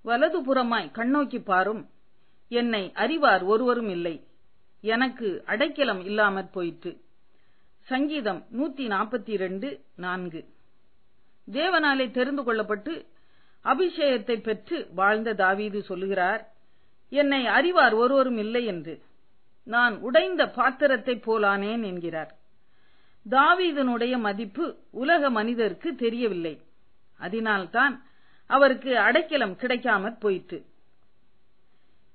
வலதுபுறமாய் கண்ணோக்கி பாரும், என்னை அறிவார் ஒருவரும் இல்லை, எனக்கு அடைக்கலம் இல்லாமற் போயிற்று. சங்கீதம் 142:4. தேவனாலே தெரிந்து கொள்ளப்பட்டு அபிஷேகத்தை பெற்று வாழ்ந்த தாவீது சொல்லுகிறார், என்னை அறிவார் ஒருவரும் இல்லை என்று. நான் உடைந்த பாத்திரத்தை போலானேன் என்கிறார். தாவீதனுடைய மதிப்பு உலக மனிதருக்கு தெரியவில்லை. அதனால்தான் அவருக்கு அடைக்கலம் கிடைக்காமற் போயிற்று.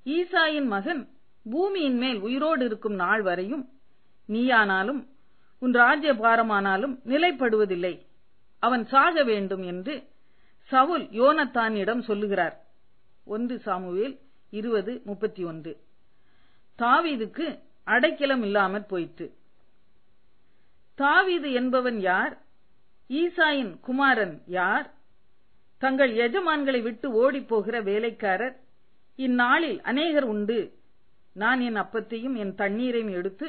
ஈசாயின் மகன் பூமியின் மேல் உயிரோடு இருக்கும் நாள் வரையும் நீயானாலும் உன் ராஜ்யபாரமானாலும் நிலைப்படுவதில்லை, அவன் சாக வேண்டும் என்று சவுல் யோனத்தானிடம் சொல்லுகிறார். 1 சாமுவேல் 20:31. தாவீதுக்கு அடைக்கலம் இல்லாமற் போயிற்று. தாவீது என்பவன் யார்? ஈசாயின் குமாரன் யார்? தங்கள் எஜமான்களை விட்டு ஓடிப்போகிற வேலைக்காரர் இந்நாளில் அநேகர் உண்டு. நான் என் அப்பத்தையும் என் தண்ணீரையும் எடுத்து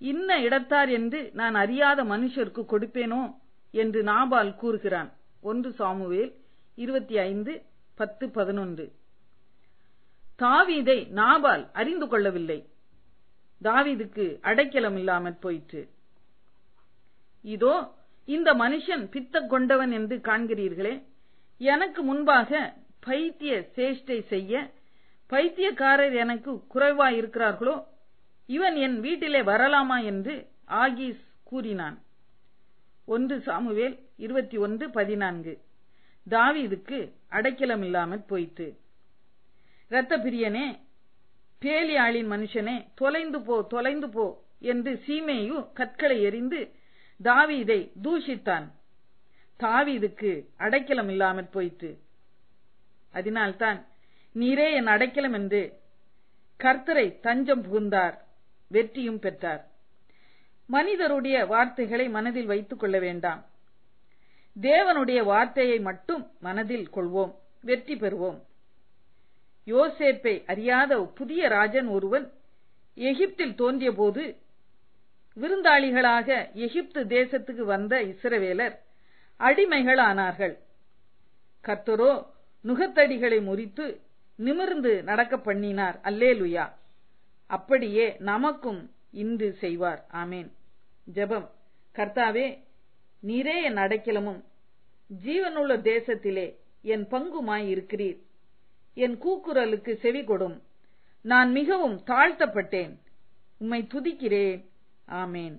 இன்ன இடத்தார் என்று நான் அறியாத மனுஷருக்கு கொடுப்பேனோ என்று நாபால் கூறுகிறான். 1 சாமுவேல் 25:10-11. தாவீதை நாபால் அறிந்து கொள்ளவில்லை. தாவீதுக்கு அடைக்கலம் இல்லாமற் போயிற்று. இதோ இந்த மனுஷன் பித்தம் கொண்டவன் என்று காண்கிறீர்களே, எனக்கு முன்பாக பைத்திய சேஷ்டை செய்ய பைத்தியக்காரர் எனக்கு குறைவாயிருக்கிறார்களோ, இவன் என் வீட்டிலே வரலாமா என்று ஆகீஸ் கூறினான். 1 சாமுவேல் 21:14. தாவீதுக்கு அடைக்கலம் இல்லாமற் போயிற்று. இரத்த பிரியனே, பேலியாளின் மனுஷனே, தொலைந்து போ தொலைந்து போ என்று சீமேயு கற்களை எறிந்து தாவீதை தூஷித்தான். தாவீதுக்கு அடைக்கலம் இல்லாமற் போயிற்று. அதனால்தான் நீரே என் அடைக்கலம் என்று கர்த்தரை தஞ்சம் புகுந்தார், வெற்றியும் பெற்றார். மனிதருடைய வார்த்தைகளை மனதில் வைத்துக் கொள்ள வேண்டாம். தேவனுடைய வார்த்தையை மட்டும் மனதில் கொள்வோம், வெற்றி பெறுவோம். யோசேப்பை அறியாத புதிய ராஜன் ஒருவன் எகிப்தில் தோன்றிய போது விருந்தாளிகளாக எகிப்து தேசத்துக்கு வந்த இஸ்ரவேலர் அடிமைகள் ஆனார்கள். கர்த்தரோ நுகத்தடிகளை முறித்து நிமிர்ந்து நடக்க பண்ணினார். அல்லேலுயா. அப்படியே நமக்கும் இன்று செய்வார். ஆமேன். ஜெபம். கர்த்தாவே, நீரே என் அடைக்கலமும் ஜீவனுள்ள தேசத்திலே என் பங்குமாய் இருக்கிறீர். என் கூக்குரலுக்கு செவி கொடும். நான் மிகவும் தாழ்த்தப்பட்டேன். உம்மை துதிக்கிறேன். ஆமேன்.